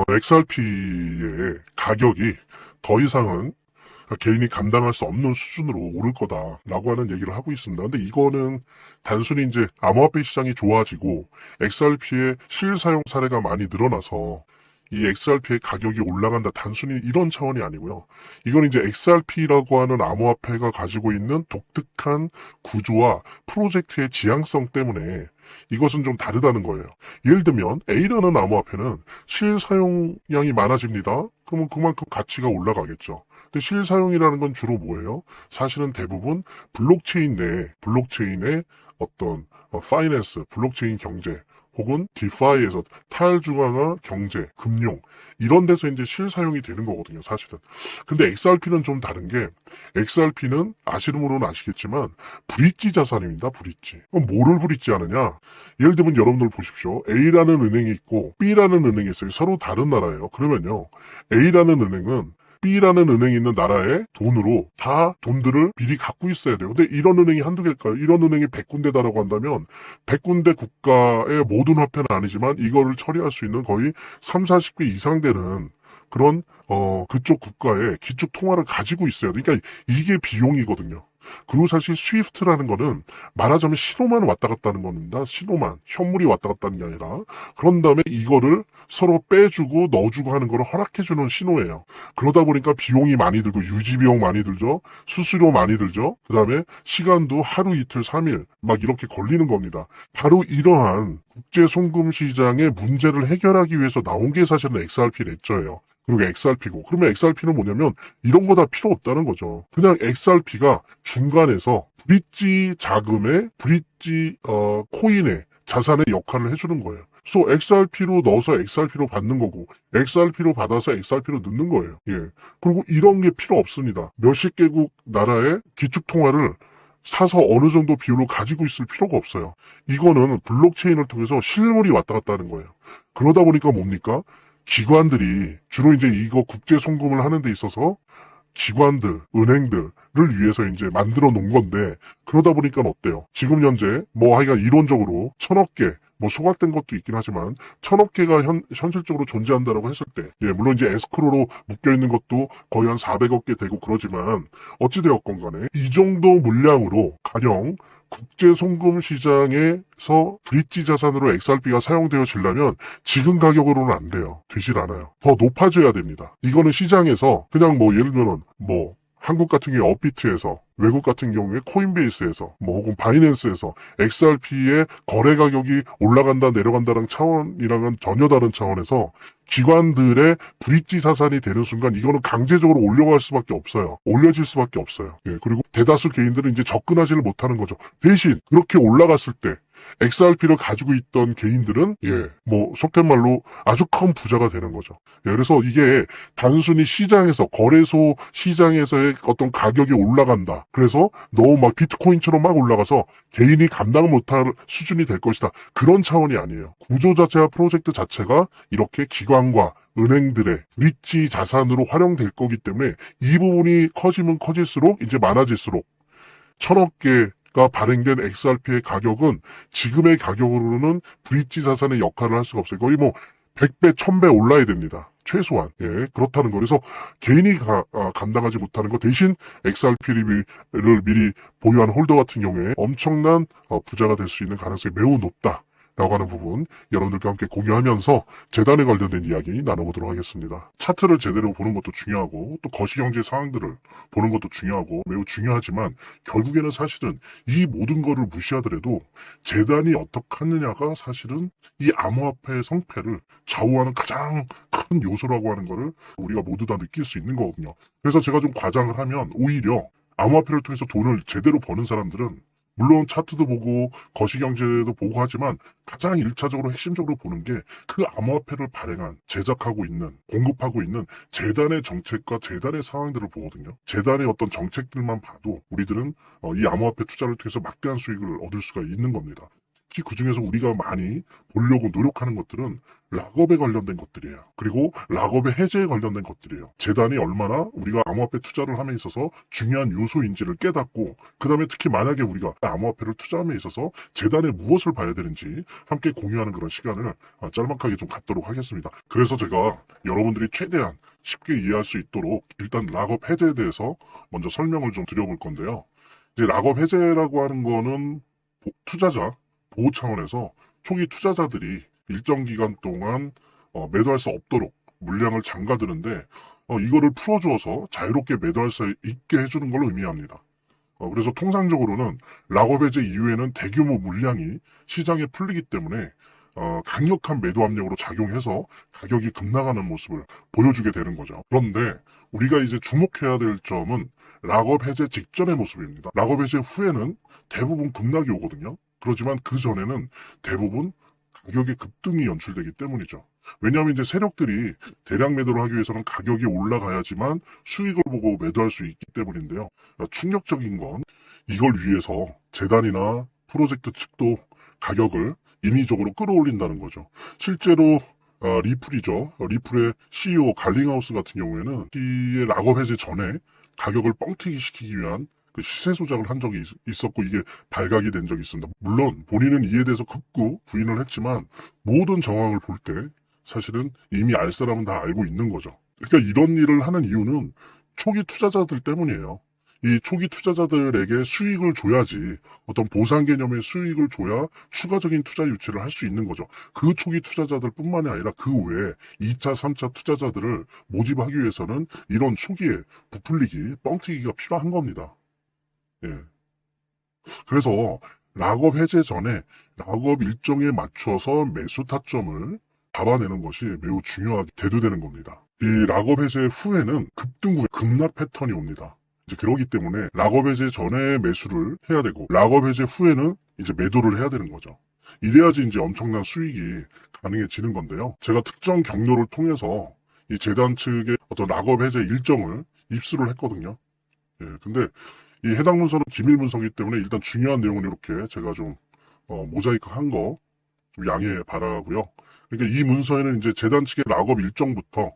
XRP의 가격이 더 이상은 개인이 감당할 수 없는 수준으로 오를 거다라고 하는 얘기를 하고 있습니다. 근데 이거는 단순히 이제 암호화폐 시장이 좋아지고 XRP의 실사용 사례가 많이 늘어나서 이 XRP의 가격이 올라간다, 단순히 이런 차원이 아니고요. 이건 이제 XRP라고 하는 암호화폐가 가지고 있는 독특한 구조와 프로젝트의 지향성 때문에 이것은 좀 다르다는 거예요. 예를 들면 A라는 암호화폐는 실사용량이 많아집니다. 그러면 그만큼 가치가 올라가겠죠. 근데 실사용이라는 건 주로 뭐예요? 사실은 대부분 블록체인의 어떤 파이낸스, 블록체인 경제, 혹은 디파이에서 탈중앙화 경제, 금융 이런 데서 이제 실사용이 되는 거거든요, 사실은. 근데 XRP는 좀 다른 게, XRP는 아시는 분은 아시겠지만 브릿지 자산입니다, 브릿지. 그럼 뭐를 브릿지 하느냐? 예를 들면 여러분들 보십시오. A라는 은행이 있고 B라는 은행이 있어요. 서로 다른 나라예요. 그러면요, A라는 은행은 B라는 은행이 있는 나라의 돈으로 다 돈들을 미리 갖고 있어야 돼요. 근데 이런 은행이 한두 개일까요? 이런 은행이 100군데다라고 한다면 100군데 국가의 모든 화폐는 아니지만 이거를 처리할 수 있는 거의 3, 40개 이상 되는 그런 그쪽 국가의 기축 통화를 가지고 있어야 돼요. 그러니까 이게 비용이거든요. 그리고 사실 스위프트라는 거는 말하자면 신호만 왔다 갔다 하는 겁니다. 신호만. 현물이 왔다 갔다 하는 게 아니라. 그런 다음에 이거를 서로 빼주고 넣어주고 하는 거를 허락해주는 신호예요. 그러다 보니까 비용이 많이 들고, 유지비용 많이 들죠. 수수료 많이 들죠. 그 다음에 시간도 하루 이틀 3일 막 이렇게 걸리는 겁니다. 바로 이러한 국제송금시장의 문제를 해결하기 위해서 나온 게 사실은 XRP ledger예요. 그리고 XRP고. 그러면 XRP는 뭐냐면 이런 거 다 필요 없다는 거죠. 그냥 XRP가 중간에서 브릿지 자금의 브릿지 코인의 자산의 역할을 해주는 거예요. 그래서 XRP로 넣어서 XRP로 받는 거고, XRP로 받아서 XRP로 넣는 거예요. 예. 그리고 이런 게 필요 없습니다. 몇십 개국 나라의 기축 통화를 사서 어느 정도 비율로 가지고 있을 필요가 없어요. 이거는 블록체인을 통해서 실물이 왔다 갔다 하는 거예요. 그러다 보니까 뭡니까? 기관들이 주로 이제 이거 국제 송금을 하는 데 있어서 기관들, 은행들을 위해서 이제 만들어 놓은 건데, 그러다 보니까 어때요? 지금 현재 뭐 하여간 이론적으로 1000억 개, 뭐 소각된 것도 있긴 하지만 1000억 개가 현실적으로 존재한다라고 했을 때, 예, 물론 이제 에스크로로 묶여 있는 것도 거의 한 400억 개 되고 그러지만 어찌되었건 간에 이 정도 물량으로 가령 국제송금시장에서 브릿지 자산으로 XRP가 사용되어지려면 지금 가격으로는 안 돼요. 되질 않아요. 더 높아져야 됩니다. 이거는 시장에서 그냥 뭐 예를 들면 뭐 한국 같은 경우에 업비트에서, 외국 같은 경우에 코인베이스에서, 뭐 혹은 바이낸스에서 XRP의 거래 가격이 올라간다 내려간다는 차원이랑은 전혀 다른 차원에서 기관들의 브릿지 자산이 되는 순간 이거는 강제적으로 올려갈 수밖에 없어요. 올려질 수밖에 없어요. 예, 그리고 대다수 개인들은 이제 접근하지를 못하는 거죠. 대신 그렇게 올라갔을 때 XRP를 가지고 있던 개인들은, 예, 뭐 속된 말로 아주 큰 부자가 되는 거죠. 예, 그래서 이게 단순히 시장에서, 거래소 시장에서의 어떤 가격이 올라간다, 그래서 너무 막 비트코인처럼 막 올라가서 개인이 감당 못할 수준이 될 것이다, 그런 차원이 아니에요. 구조 자체와 프로젝트 자체가 이렇게 기관과 은행들의 브릿지 자산으로 활용될 거기 때문에 이 부분이 커지면 커질수록, 이제 많아질수록 1000억 개가 발행된 XRP의 가격은 지금의 가격으로는 브릿지 자산의 역할을 할 수가 없어요. 거의 뭐 100배, 1000배 올라야 됩니다. 최소한. 예, 그렇다는 거. 그래서 개인이 감당하지 못하는 거 대신 XRP를 미리 보유한 홀더 같은 경우에 엄청난 부자가 될 수 있는 가능성이 매우 높다, 라고 하는 부분 여러분들과 함께 공유하면서 재단에 관련된 이야기 나눠보도록 하겠습니다. 차트를 제대로 보는 것도 중요하고 또 거시경제 상황들을 보는 것도 중요하고 매우 중요하지만, 결국에는 사실은 이 모든 거를 무시하더라도 재단이 어떻게 하느냐가 사실은 이 암호화폐의 성패를 좌우하는 가장 큰 요소라고 하는 거를 우리가 모두 다 느낄 수 있는 거거든요. 그래서 제가 좀 과장을 하면, 오히려 암호화폐를 통해서 돈을 제대로 버는 사람들은 물론 차트도 보고 거시경제도 보고 하지만 가장 1차적으로 핵심적으로 보는 게 그 암호화폐를 발행한, 제작하고 있는, 공급하고 있는 재단의 정책과 재단의 상황들을 보거든요. 재단의 어떤 정책들만 봐도 우리들은 이 암호화폐 투자를 통해서 막대한 수익을 얻을 수가 있는 겁니다. 특히 그중에서 우리가 많이 보려고 노력하는 것들은 락업에 관련된 것들이에요. 그리고 락업의 해제에 관련된 것들이에요. 재단이 얼마나 우리가 암호화폐 투자를 함에 있어서 중요한 요소인지를 깨닫고, 그 다음에 특히 만약에 우리가 암호화폐를 투자함에 있어서 재단에 무엇을 봐야 되는지 함께 공유하는 그런 시간을 짤막하게 좀 갖도록 하겠습니다. 그래서 제가 여러분들이 최대한 쉽게 이해할 수 있도록 일단 락업 해제에 대해서 먼저 설명을 좀 드려볼 건데요. 이제 락업 해제라고 하는 거는 투자자 보호 차원에서 초기 투자자들이 일정 기간 동안 매도할 수 없도록 물량을 잠가두는데 이거를 풀어주어서 자유롭게 매도할 수 있게 해주는 걸 의미합니다. 그래서 통상적으로는 락업 해제 이후에는 대규모 물량이 시장에 풀리기 때문에 강력한 매도 압력으로 작용해서 가격이 급락하는 모습을 보여주게 되는 거죠. 그런데 우리가 이제 주목해야 될 점은 락업 해제 직전의 모습입니다. 락업 해제 후에는 대부분 급락이 오거든요. 그렇지만 그 전에는 대부분 가격의 급등이 연출되기 때문이죠. 왜냐하면 이제 세력들이 대량 매도를 하기 위해서는 가격이 올라가야지만 수익을 보고 매도할 수 있기 때문인데요. 충격적인 건 이걸 위해서 재단이나 프로젝트 측도 가격을 인위적으로 끌어올린다는 거죠. 실제로 리플이죠. 리플의 CEO 갈링하우스 같은 경우에는 이 락업 해제 전에 가격을 뻥튀기 시키기 위한 그 시세 조작을 한 적이 있었고 이게 발각이 된 적이 있습니다. 물론 본인은 이에 대해서 극구 부인을 했지만 모든 정황을 볼 때 사실은 이미 알 사람은 다 알고 있는 거죠. 그러니까 이런 일을 하는 이유는 초기 투자자들 때문이에요. 이 초기 투자자들에게 수익을 줘야지, 어떤 보상 개념의 수익을 줘야 추가적인 투자 유치를 할 수 있는 거죠. 그 초기 투자자들 뿐만이 아니라 그 외에 2차, 3차 투자자들을 모집하기 위해서는 이런 초기에 부풀리기, 뻥튀기가 필요한 겁니다. 예. 그래서 락업 해제 전에 락업 일정에 맞춰서 매수 타점을 잡아내는 것이 매우 중요하게 대두되는 겁니다. 이 락업 해제 후에는 급등 후에 급락 패턴이 옵니다. 이제 그러기 때문에 락업 해제 전에 매수를 해야 되고 락업 해제 후에는 이제 매도를 해야 되는 거죠. 이래야지 이제 엄청난 수익이 가능해지는 건데요. 제가 특정 경로를 통해서 이 재단 측의 어떤 락업 해제 일정을 입수를 했거든요. 예, 근데 이 해당 문서는 기밀 문서이기 때문에 일단 중요한 내용은 이렇게 제가 좀 모자이크 한 거 좀 양해 바라고요. 그러니까 이 문서에는 이제 재단 측의 락업 일정부터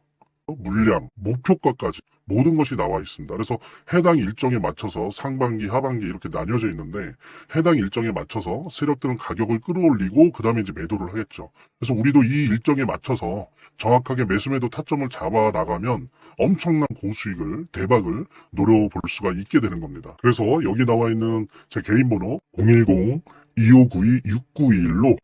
물량, 목표가까지 모든 것이 나와 있습니다. 그래서 해당 일정에 맞춰서 상반기, 하반기 이렇게 나뉘어져 있는데 해당 일정에 맞춰서 세력들은 가격을 끌어올리고 그 다음에 이제 매도를 하겠죠. 그래서 우리도 이 일정에 맞춰서 정확하게 매수 매도 타점을 잡아 나가면 엄청난 고수익을, 대박을 노려볼 수가 있게 되는 겁니다. 그래서 여기 나와 있는 제 개인 번호 010-2592-6921로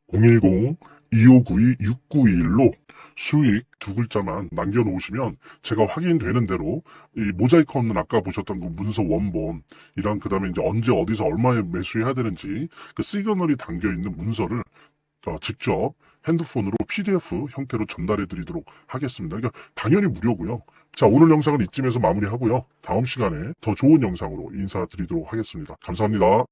010-2592-6921로 수익 두 글자만 남겨놓으시면 제가 확인되는 대로 이 모자이크 없는 아까 보셨던 그 문서 원본이랑 그 다음에 이제 언제 어디서 얼마에 매수해야 되는지 그 시그널이 담겨있는 문서를 직접 핸드폰으로 PDF 형태로 전달해 드리도록 하겠습니다. 그러니까 당연히 무료고요. 자, 오늘 영상은 이쯤에서 마무리하고요. 다음 시간에 더 좋은 영상으로 인사드리도록 하겠습니다. 감사합니다.